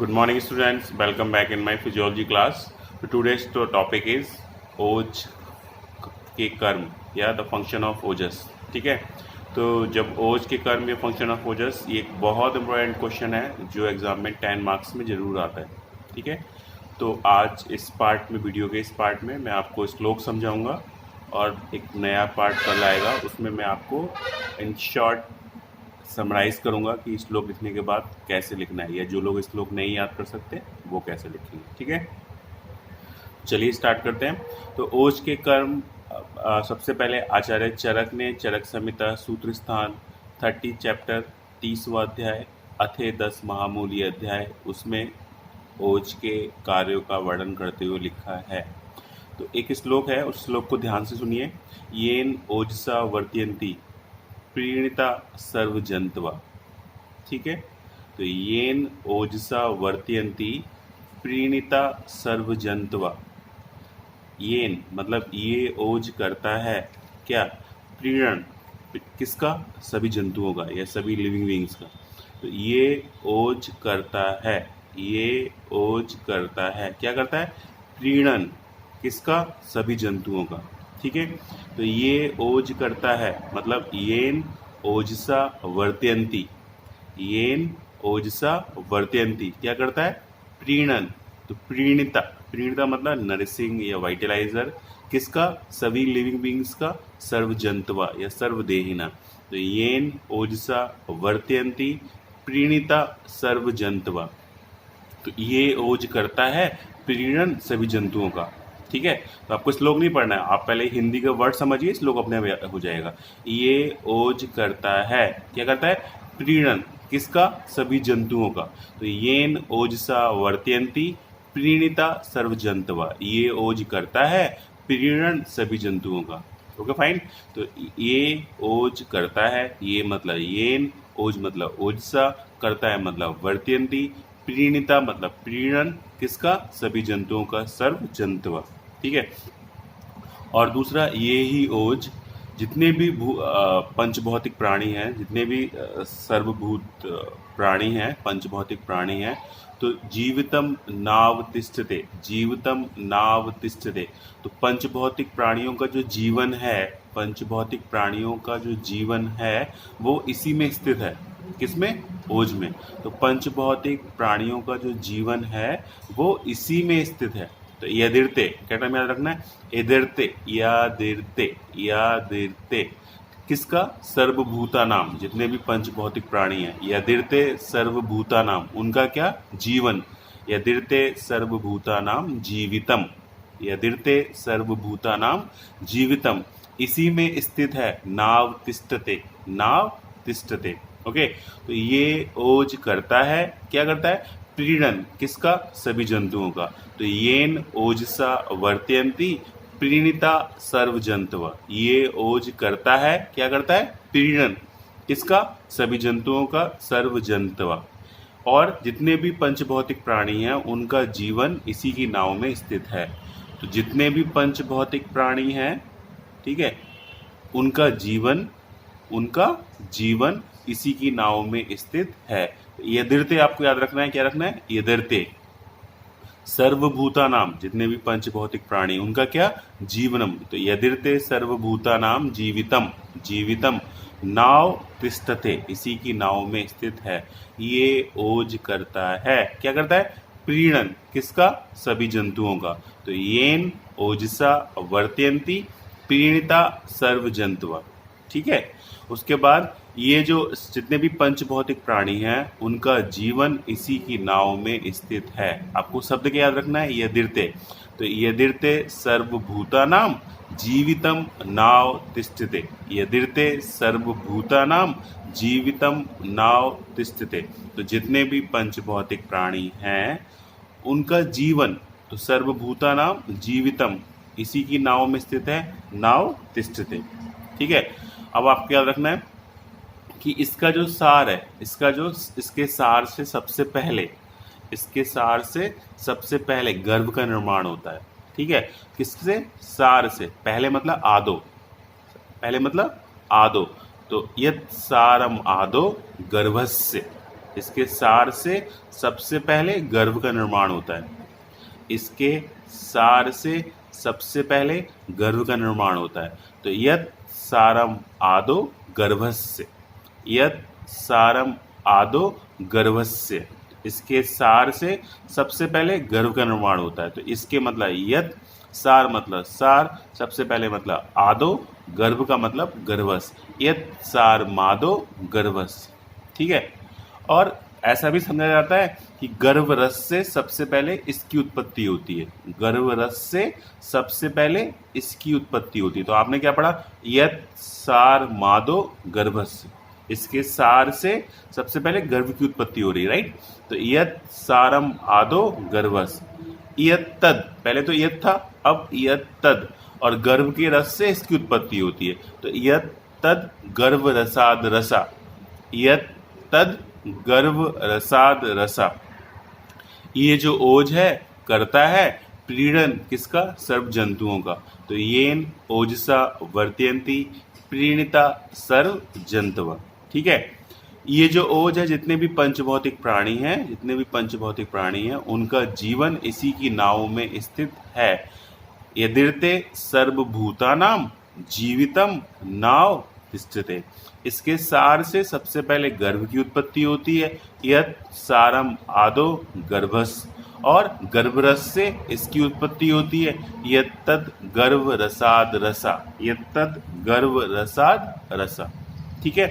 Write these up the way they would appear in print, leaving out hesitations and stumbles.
Good morning, students. Welcome back in my physiology class. So today's topic is ओज के कर्म या the function of ओजस. ठीक है. तो जब ओज के कर्म या फंक्शन ऑफ ओजस, ये एक बहुत इंपॉर्टेंट क्वेश्चन है जो एग्जाम में 10 मार्क्स में ज़रूर आता है. ठीक है. तो आज इस पार्ट में, वीडियो के इस पार्ट में मैं आपको श्लोक समझाऊंगा और एक नया पार्ट कल आएगा, उसमें मैं आपको इन शॉर्ट समराइज़ करूंगा कि श्लोक लिखने के बाद कैसे लिखना है, या जो लोग श्लोक नहीं याद कर सकते वो कैसे लिखेंगे. ठीक है. चलिए स्टार्ट करते हैं. तो ओज के कर्म, सबसे पहले आचार्य चरक ने चरक संहिता सूत्र स्थान 30 चैप्टर 30वां अध्याय अथे 10 महामूली अध्याय, उसमें ओज के कार्यों का वर्णन करते हुए लिखा है. तो एक श्लोक है, उस श्लोक को ध्यान से सुनिए. येन ओजसा वर्त्यंती प्रीणिता सर्वजंतवा. ठीक है. तो येन ओजसा वर्त्यंती प्रीणिता सर्वजंतवा. येन मतलब ये ओज करता है क्या? प्रीणन किसका? सभी जंतुओं का या सभी लिविंग बीइंग्स का. तो ये ओज करता है, ये ओज करता है, क्या करता है? प्रीणन किसका? सभी जंतुओं का. ठीक है. तो ये ओज करता है मतलब येन ओजसा वर्त्यंती. येन ओजसा वर्त्यंती क्या करता है? प्रीणन. तो प्रीणिता, प्रीणिता मतलब नरिशिंग या वाइटलाइजर किसका? सभी लिविंग बीइंग्स का. सर्वजंतवा या सर्वदेहिना. तो येन ओजसा वर्त्यंती प्रीणिता सर्वजंतवा. तो ये ओज करता है प्रीणन सभी जंतुओं का. ठीक है. तो आपको श्लोक नहीं पढ़ना है, आप पहले हिंदी का वर्ड समझिए, श्लोक अपने आप हो जाएगा. ये ओज करता है, क्या करता है? प्रीणन किसका? सभी जंतुओं का. तो येन ओजसा वर्त्यंती प्रीणिता सर्वजंतवा. ये ओज करता है प्रीणन सभी जंतुओं का. Okay fine. तो ये ओज करता है, ये मतलब येन, ओज मतलब ओजसा, करता है मतलब वर्त्यंती, प्रीणिता मतलब प्रीणन किसका? सभी जंतुओं का. सर्वजंतवा. ठीक है. और दूसरा, ये ही ओज जितने भी पंचभौतिक प्राणी हैं, जितने भी सर्वभूत प्राणी हैं, पंचभौतिक प्राणी हैं, तो जीवितम नाव तिष्ठते, जीवितम नाव तिष्ठते. तो पंचभौतिक प्राणियों का जो जीवन है, पंचभौतिक प्राणियों का जो जीवन है वो इसी में स्थित है. किसमें? ओज में. तो पंचभौतिक प्राणियों का जो जीवन है वो इसी में स्थित है. तो यदिरते क्या टाइम याद रखना है? यदिरते, यादिरते, यादिरते किसका? सर्वभूता नाम, जितने भी पंचभौतिक प्राणी हैं. यदिरते सर्वभूता नाम, उनका क्या? जीवन. यदिरते सर्वभूता नाम जीवितम. यदिरते सर्वभूता नाम जीवितम. इसी में स्थित है. नाव तिष्ठते, नाव तिष्ठते. ओके. तो ये ओज करता है, क्या करता है? प्रीणन किसका? सभी जंतुओं का. तो येन ओजसा वर्त्यंती प्रीणिता सर्वजंतवा. ये ओज करता है, क्या करता है? प्रीणन किसका? सभी जंतुओं का. सर्वजंतवा. और जितने भी पंचभौतिक प्राणी हैं उनका जीवन इसी की नाव में स्थित है. तो जितने भी पंचभौतिक प्राणी हैं, ठीक है, उनका जीवन इसी की नाव में स्थित है. यदिरते आपको याद रखना है, क्या रखना है? यदिरते सर्वभूता नाम, जितने भी पंचभौतिक प्राणी, उनका क्या? जीवनम. तो यदिरते सर्वभूता नाम जीवितम, जीवितम नाव तिष्ठते, इसी की नाव में स्थित है. ये ओज करता है, क्या करता है? प्रीणन किसका? सभी जंतुओं का. तो येन ओजसा वर्त्यंती प्रीणिता सर्वजंतुआ. ठीक है. उसके बाद ये जो जितने भी पंचभौतिक प्राणी हैं उनका जीवन इसी की नाव में स्थित है. आपको शब्द क्या याद रखना है? यदिरते. तो यदिरते सर्वभूता नाम जीवितम नाव तिष्ठते. यदिरते सर्वभूता नाम जीवितम नाव तिष्ठते. तो जितने भी पंचभौतिक प्राणी हैं उनका जीवन, तो सर्वभूता नाम जीवितम, इसी की नाव में स्थित है. नाव तिष्ठते. ठीक है. अब आपको याद रखना है कि इसका जो सार है, इसके सार से सबसे पहले, इसके सार से सबसे पहले गर्भ का निर्माण होता है. ठीक है. किससे? सार से. पहले मतलब आदो, पहले मतलब आदो. तो यत् सारम आदो गर्भस्य, इसके सार से सबसे पहले गर्भ का निर्माण होता है। इसके सार से सबसे पहले गर्भ का निर्माण होता है। तो यत् सारम आदो गर्भस्य, यत् सारम आदो गर्भस्य, इसके सार से सबसे पहले गर्भ का निर्माण होता है। तो इसके मतलब यत् सार मतलब सार, सबसे पहले मतलब आदो, गर्भ का मतलब गर्भस, यत् सार मादो गर्भस। ठीक है। और ऐसा भी समझा जाता है कि गर्भ रस से सबसे पहले इसकी उत्पत्ति होती है। गर्भ रस से सबसे पहले इसकी उत्पत्ति होती है। तो आपने क्या पढ़ा? यत् सार मादो गर्भस्य, इसके सार से सबसे पहले गर्भ की उत्पत्ति हो रही है, राइट। तो यत् सारम आदो गर्भस, यत् तद, पहले तो यत् था, अब यत् तद, और गर्भ के रस से इसकी उत्पत्ति होती है। तो यत् तद गर्भ रसाद रसा, यत् तद गर्भ रसाद रसा। ये जो ओज है करता है प्रीणन किसका? सर्व जंतुओं का। तो येन ओजसा वर्तयन्ति प्रीणिता सर्व जंतव। ठीक है। ये जो ओज है, जितने भी पंचभौतिक प्राणी हैं, जितने भी पंचभौतिक प्राणी हैं, उनका जीवन इसी की नाव में स्थित है। यदिर्ते सर्वभूतानां जीवितम नाव तिष्ठते, इसके सार से सबसे पहले गर्भ की उत्पत्ति होती है। यत् सारम आदो गर्भस, और गर्भरस से इसकी उत्पत्ति होती है। यत्तद गर्भ रसाद रसा, यत्तद गर्भ रसाद रसा। ठीक है।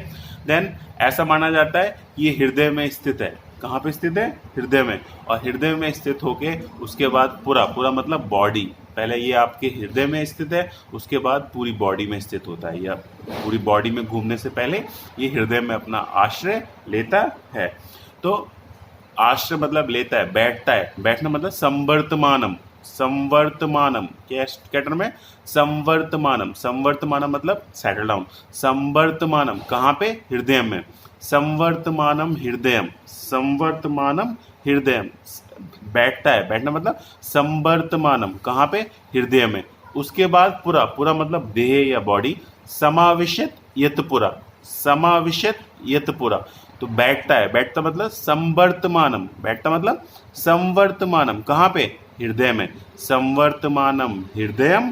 देन ऐसा माना जाता है ये हृदय में स्थित है। कहाँ पे स्थित है? हृदय में। और हृदय में स्थित होके उसके बाद पूरा मतलब बॉडी, पहले ये आपके हृदय में स्थित है, उसके बाद पूरी बॉडी में स्थित होता है, या पूरी बॉडी में घूमने से पहले ये हृदय में अपना आश्रय लेता है। तो आश्रय मतलब लेता है, बैठता है। बैठना मतलब संवर्तमानम, संवर्तमानम क्या टर्म है? संवर्तमानम, संवर्तमानम मतलब सेटल डाउन। संवर्तमानम कहाँ पे? हृदय में। संवर्तमानम हृदयम, संवर्तमानम हृदयम, बैठता है। बैठना मतलब संवर्तमानम कहाँ पे? हृदय में। उसके बाद पूरा मतलब देह या बॉडी। समाविशत यत पुरा, समाविशत यत पुरा, तो बैठता है। बैठता मतलब संवर्तमानम, बैठता मतलब संवर्तमानम कहाँ पे? हृदय में। संवर्तमानम हृदयम,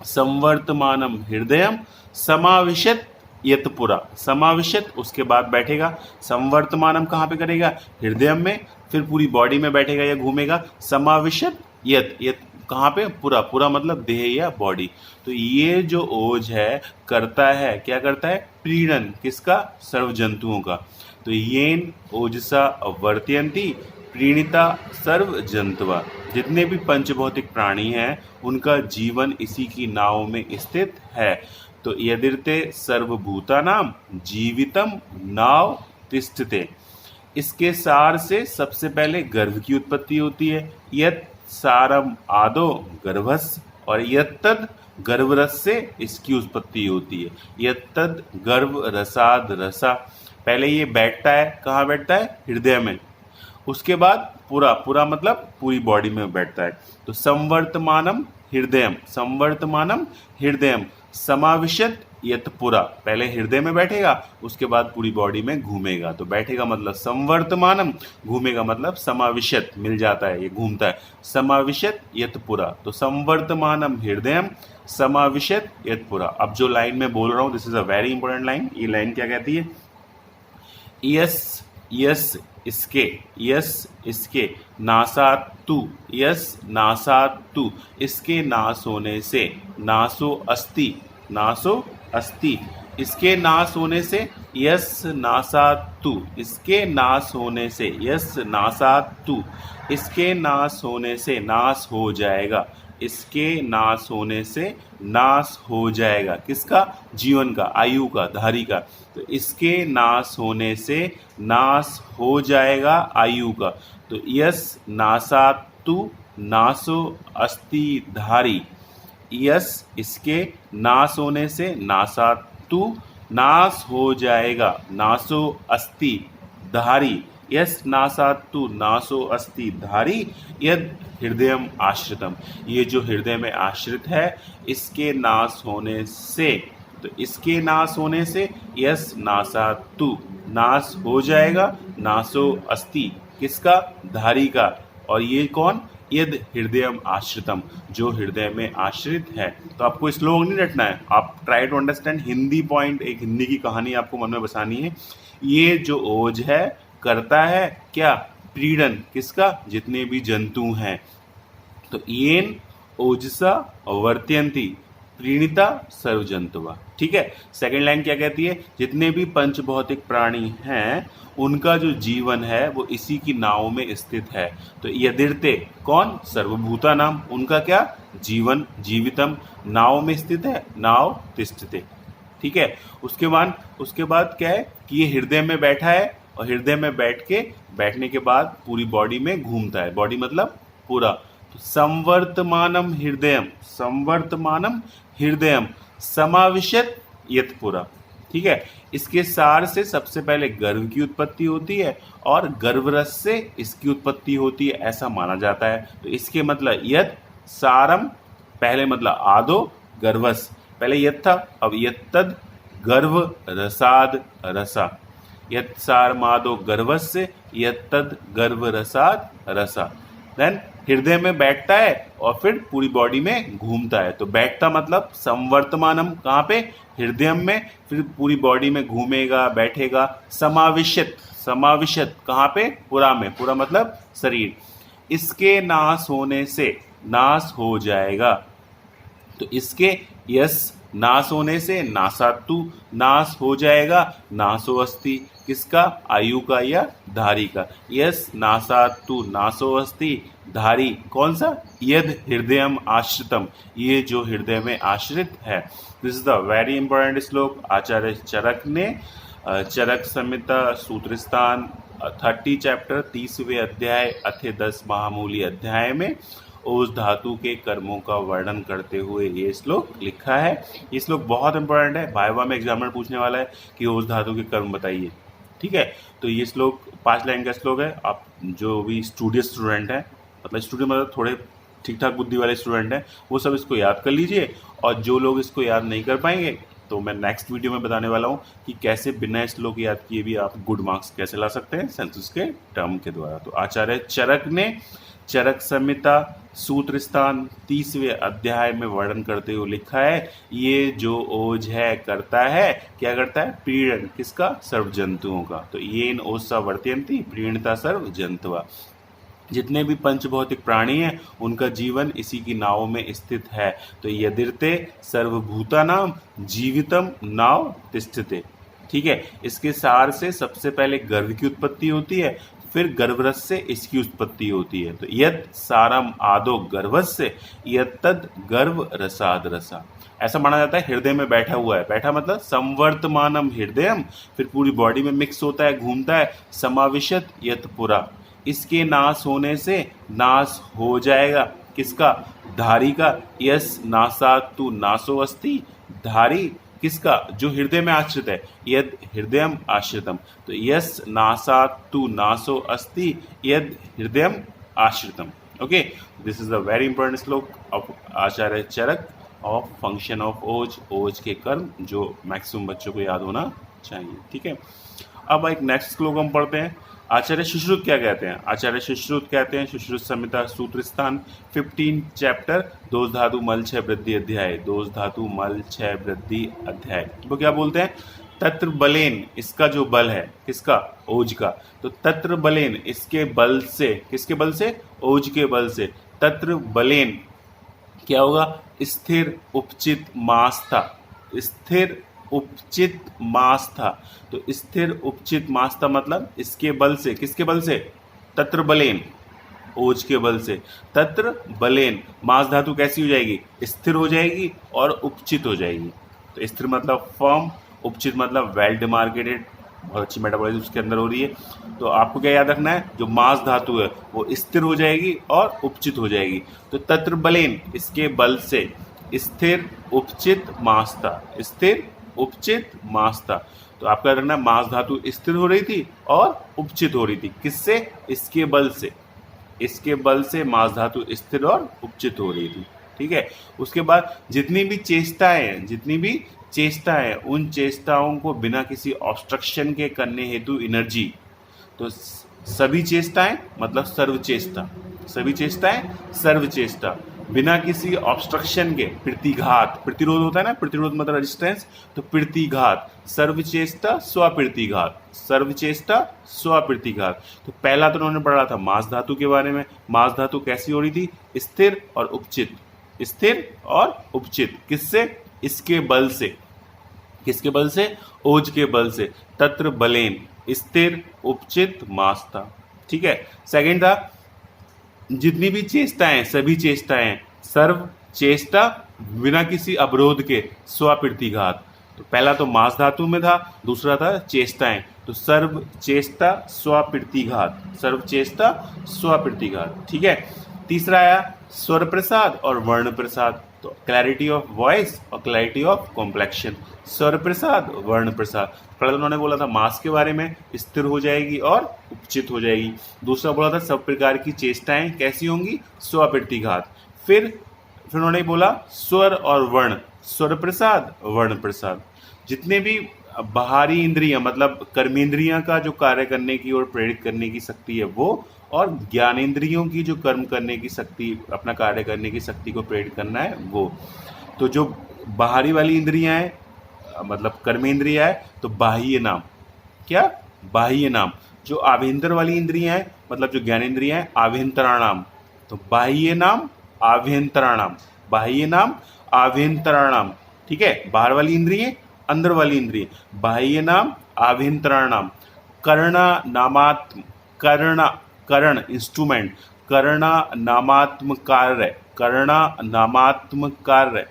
संवर्तमानम हृदयम समाविशत यत पुरा, समाविशत उसके बाद बैठेगा। संवर्तमानम कहाँ पे करेगा? हृदय में। फिर पूरी बॉडी में बैठेगा या घूमेगा। समाविशत यत, यत कहाँ पे? पूरा मतलब देह या बॉडी। तो ये जो ओज है करता है, क्या करता है? प्रीणन किसका? सर्व जंतुओं का। तो येन ओजसा वर्तयन्ति प्रीणिता सर्व जंतवा, जितने भी पंचभौतिक प्राणी हैं उनका जीवन इसी की नाव में स्थित है। तो यदिर्ते सर्वभूतानां जीवितम नाव तिष्ठते, इसके सार से सबसे पहले गर्भ की उत्पत्ति होती है। यत् सारम आदो गर्भस, और यत्तद गर्भरस से इसकी उत्पत्ति होती है। यत्तद गर्भ रसाद रसा, पहले ये बैठता है। कहाँ बैठता है? हृदय में। उसके बाद पूरा मतलब पूरी बॉडी में बैठता है। तो संवर्तमानम हृदयम, संवर्तमानम हृदयम समाविशत यत पुरा, पहले हृदय में बैठेगा, उसके बाद पूरी बॉडी में घूमेगा। तो बैठेगा मतलब संवर्तमानम, घूमेगा मतलब समाविशत, मिल जाता है, ये घूमता है। समाविशत यत पुरा, तो संवर्तमानम हृदयम समाविशत यत पुरा। अब जो लाइन में बोल रहा हूँ, this is a very important line. ये लाइन क्या कहती है? यस यस इसके, यस इसके नासात तू, यस नासात तू, इसके नाश होने से, नासो अस्ति, नासो अस्ति, इसके नाश होने से, यस नासात तू, इसके नाश होने से, यस नासात तू, इसके नाश होने से नाश हो जाएगा, इसके नाश होने से नाश हो जाएगा। किसका? जीवन का, आयु का, धारी का। तो इसके नाश होने से नाश हो जाएगा आयु का। तो यस नासात तू नासो अस्ति धारी, यस इसके नाश होने से नासात तू नाश हो जाएगा, नासो अस्ति धारी, यस नासातु नासो अस्ति धारी यद हृदयम आश्रितम, ये जो हृदय में आश्रित है इसके नाश होने से तो इसके नाश होने से यस नासातु, नाश हो जाएगा, नासो अस्ति, किसका, धारी का। और ये कौन, यद हृदयम आश्रितम, जो हृदय में आश्रित है। तो आपको श्लोक नहीं रटना है, आप try to understand Hindi point, एक हिंदी की कहानी आपको मन में बसानी है। ये जो ओज है करता है क्या, पीड़न, किसका, जितने भी जंतु हैं। तो येन ओजसा वर्त्यंती प्रीणिता सर्वजंतुवा। ठीक है, सेकंड लाइन क्या कहती है, जितने भी पंच भौतिक प्राणी हैं उनका जो जीवन है वो इसी की नाव में स्थित है। तो यदिर्ते कौन, सर्वभूता नाम, उनका क्या, जीवन, जीवितम, नाव में स्थित है, नाव तिष्ठते। ठीक है, उसके बाद क्या है कि ये हृदय में बैठा है और हृदय में बैठने के बाद पूरी बॉडी में घूमता है, बॉडी मतलब पूरा। तो संवर्तमानम हृदयम समाविशत यत पुरा। ठीक है, इसके सार से सबसे पहले गर्भ की उत्पत्ति होती है और गर्भरस से इसकी उत्पत्ति होती है, ऐसा माना जाता है। तो इसके मतलब यत सारम, पहले मतलब आदो गर्भस, पहले यत था, अब यत्तद गर्भ रसाद रसा, यत सार मादो गर्भस्य यत्तद गर्भ रसाद रसा। देन हृदय में बैठता है और फिर पूरी बॉडी में घूमता है। तो बैठता मतलब संवर्तमानम, कहाँ पे, हृदय में, फिर पूरी बॉडी में घूमेगा, बैठेगा। समाविशत कहाँ पे, पुरा में, पूरा मतलब शरीर। इसके नाश होने से नाश हो जाएगा। तो इसके यस नाश होने से नासातु, नाश हो जाएगा, नासो अस्ति, किसका, आयु का या धारी का। यस नासातु नासो अस्ति, धारी कौन सा, यद हृदयम आश्रितम, ये जो हृदय में आश्रित है। This is the very important श्लोक। आचार्य चरक ने चरक संहिता सूत्रस्थान 30 चैप्टर 30वें अध्याय अथे 10 महामूली अध्याय में ओज धातु के कर्मों का वर्णन करते हुए ये श्लोक लिखा है। ये श्लोक बहुत इंपॉर्टेंट है, वाइवा में एग्जामिनर पूछने वाला है कि ओज धातु के कर्म बताइए। ठीक है, तो ये श्लोक 5 लाइन का श्लोक है। आप जो भी स्टूडियस स्टूडेंट है, मतलब स्टूडेंट मतलब थोड़े ठीक ठाक बुद्धि वाले स्टूडेंट हैं, वो सब इसको याद कर लीजिए। और जो लोग इसको याद नहीं कर पाएंगे तो मैं नेक्स्ट वीडियो में बताने वाला हूँ कि कैसे बिना श्लोक याद किए भी आप गुड मार्क्स कैसे ला सकते हैं सेंसस के टर्म के द्वारा। तो आचार्य चरक ने चरक संहिता सूत्रस्थान 30वें अध्याय में वर्णन करते हुए लिखा है, ये जो ओज है करता है, क्या करता है, पीड़न, किसका, सर्व जंतुओं का। तो ये ओसा वर्त्यंती प्रीणता सर्व जंतुआ, जितने भी पंचभौतिक प्राणी हैं उनका जीवन इसी की नाव में स्थित है। तो यदिर्ते सर्वभूता नाम जीवितम नाव तिष्ठते। ठीक है, इसके सार से सबसे पहले गर्भ की उत्पत्ति होती है, फिर गर्भरस से इसकी उत्पत्ति होती है। तो यद सारम आदो गर्भस्य यत्तद गर्भ रसाद रसा, ऐसा माना जाता है हृदय में बैठा हुआ है। बैठा मतलब संवर्तमानम हृदयम, फिर पूरी बॉडी में मिक्स होता है, घूमता है। समाविशत यत पुरा, इसके नाश होने से नाश हो जाएगा, किसका, धारी का। यस नासातु नासो अस्ति, धारी किसका, जो हृदय में आश्रित है, यद हृदयम आश्रितम। तो यस नासातु नासो अस्ति यद हृदयम आश्रितम। Okay, this is a very important shloka of Acharya Charak of function of ojas, ओज के कर्म, जो मैक्सिमम बच्चों को याद होना चाहिए। ठीक है, अब एक नेक्स्ट श्लोक हम पढ़ते हैं। आचार्य सुश्रुत क्या कहते हैं, आचार्य सुश्रुत कहते हैं, सुश्रुत संहिता सूत्रस्थान 15 चैप्टर दोष धातु मल 6 वृद्धि अध्याय, दोष धातु मल 6 वृद्धि अध्याय। वो क्या बोलते हैं, तत्र बलेन, इसका जो बल है, किसका, ओज का। तो तत्र बलेन, इसके बल से, किसके बल से, ओज के बल से। तत्र बलेन क्या होगा, स्थिर उपचित मास था, स्थिर उपचित मास था। तो स्थिर उपचित मास था मतलब इसके बल से, किसके बल से, तत्र बलेन, ओज के बल से। तत्र बलेन, मास धातु कैसी हो जाएगी, स्थिर हो जाएगी और उपचित हो जाएगी। तो स्थिर मतलब फर्म, उपचित मतलब वेल डिमार्केटेड, बहुत अच्छी मेटाबॉलिज्म उसके अंदर हो रही है। तो आपको क्या याद रखना है, जो मास धातु है वो स्थिर हो जाएगी और उपचित हो जाएगी। तो तत्र बलेन, इसके बल से स्थिर उपचित मास था, स्थिर उपचित मास था। तो आपका रखना मास धातु स्थिर हो रही थी और उपचित हो रही थी, किससे, इसके बल से, इसके बल से मास धातु स्थिर और उपचित हो रही थी। ठीक है, उसके बाद जितनी भी चेष्टाएं हैं, जितनी भी चेष्टाएं, उन चेष्टाओं को बिना किसी ऑब्स्ट्रक्शन के करने हेतु एनर्जी। तो सभी चेष्टाएं मतलब सर्वचेष्टा, सभी चेष्टाएं सर्वचेष्टा, बिना किसी ऑब्स्ट्रक्शन के, प्रतिघात, प्रतिरोध होता है ना, प्रतिरोध मतलब रेजिस्टेंस, तो प्रतिघात, सर्वचेष्टा स्वप्रतिघात, सर्वचेष्टा स्वप्रतिघात। तो पहला तो उन्होंने पढ़ा था मास धातु के बारे में। मास धातु कैसी हो रही थी? स्थिर और उपचित, स्थिर और उपचित। किससे? इसके बल से, किसके बल से? ओज के बल से। तत्र बलेन, स्थिर उपचित मास था। ठीक है। सेकंड था जितनी भी चेष्टाएं, सभी चेष्टाएं सर्व चेष्टा बिना किसी अवरोध के स्वप्रतिघात। तो पहला तो मास धातु में था, दूसरा था चेष्टाएं, तो सर्व चेष्टा स्वप्रतिघात, सर्व चेष्टा स्वप्रतिघात। ठीक है। तीसरा आया स्वर प्रसाद और वर्ण प्रसाद, तो क्लैरिटी ऑफ वॉइस और क्लैरिटी ऑफ कॉम्प्लेक्शन। स्वर प्रसाद, वर्ण प्रसाद। पहले उन्होंने बोला था मास के बारे में, स्थिर हो जाएगी और उपचित हो जाएगी। दूसरा बोला था सब प्रकार की चेष्टाएं कैसी होंगी? स्वप्रतिघात। फिर उन्होंने बोला स्वर और वर्ण, स्वर प्रसाद, वर्ण प्रसाद। जितने भी बाहरी इंद्रियां मतलब कर्मेंद्रियां का जो कार्य करने की और प्रेरित करने की शक्ति है वो, और ज्ञानेंद्रियों की जो कर्म करने की शक्ति, अपना कार्य करने की शक्ति को प्रेरित करना है वो। तो जो बाहरी वाली इंद्रियां हैं मतलब कर्मेंद्रिया है, तो बाह्य नाम, क्या? बाह्य नाम। जो आभ्यंतर वाली इंद्रियां हैं मतलब जो ज्ञानेंद्रियां हैं, आभ्यंतराणाम। तो बाह्य नाम, आभ्यंतराणाम, बाह्य नाम, आभ्यंतराणाम। ठीक है। बाहर वाली इंद्रिय, अंदर वाली इंद्रिय, बाह्य नाम, आभ्यंतराणाम। कर्णा नामात्म, कर्णा, कर्ण इंस्ट्रूमेंट, कर्णा नामात्म कार्य, कर्णा नामात्म कार्य,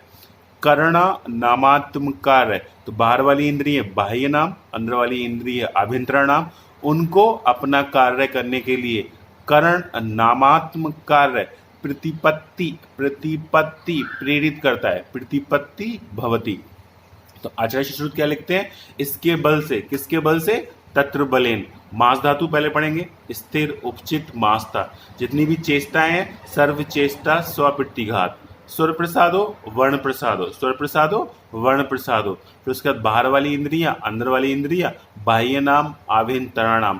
कर्णा नामात्म कार्य। तो बाहर वाली इंद्रिय बाह्य नाम, अंदर वाली इंद्रिय आभ्यंतरण नाम, उनको अपना कार्य करने के लिए कर्ण नामात्म कार्य प्रतिपत्ति, प्रतिपत्ति प्रेरित करता है, प्रतिपत्ति भवति। तो आचार्य सुश्रुत क्या लिखते हैं? इसके बल से, किसके बल से? तत्र बलेन। मास धातु पहले पढ़ेंगे, स्थिर उपचित मास था। जितनी भी चेष्टाएं हैं सर्व चेष्टा स्वप्रतिघात। स्वर प्रसादो, वर्ण प्रसादो, स्वर प्रसादो, वर्ण प्रसादो। फिर उसके बाद बाहर वाली इंद्रियां, अंदर वाली इंद्रियां, बाह्य नाम, आभ्यंतराणाम,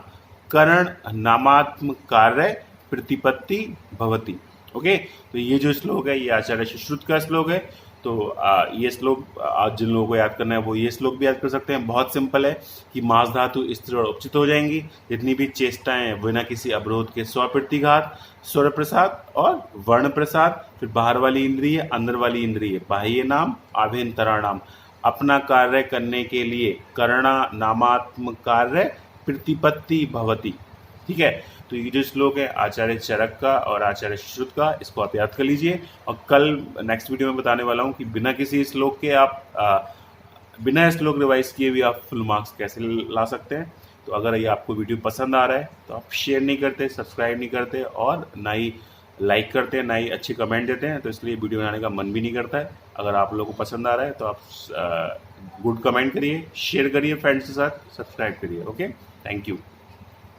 कर्ण नामात्म कार्य प्रतिपत्ति भवति। ओके। तो ये जो श्लोक है ये आचार्य सुश्रुत का श्लोक है। तो ये श्लोक आज जिन लोगों को याद करना है वो ये श्लोक भी याद कर सकते हैं। बहुत सिंपल है कि मास धातु स्थिर और उपचित हो जाएंगी। जितनी भी चेष्टाएं बिना किसी अवरोध के स्वप्रतिघात, स्वर प्रसाद और वर्ण प्रसाद। फिर बाहर वाली इंद्रिय, अंदर वाली इंद्रिय, बाह्य नाम, आभ्यंतराणाम, अपना कार्य करने के लिए कर्णा नामात्म कार्य प्रतिपत्ति भवति। ठीक है। तो ये जो श्लोक है आचार्य चरक का और आचार्य सुश्रुत का, इसको आप याद कर लीजिए। और कल नेक्स्ट वीडियो में बताने वाला हूँ कि बिना किसी श्लोक के आप बिना श्लोक रिवाइज किए भी आप फुल मार्क्स कैसे ला सकते हैं। तो अगर ये आपको वीडियो पसंद आ रहा है तो आप शेयर नहीं करते, सब्सक्राइब नहीं करते और ना ही लाइक करते हैं, ना ही अच्छे कमेंट देते हैं, तो इसलिए वीडियो बनाने का मन भी नहीं करता है। अगर आप लोगों को पसंद आ रहा है तो आप गुड कमेंट करिए, शेयर करिए फ्रेंड्स के साथ, सब्सक्राइब करिए। Okay, thank you.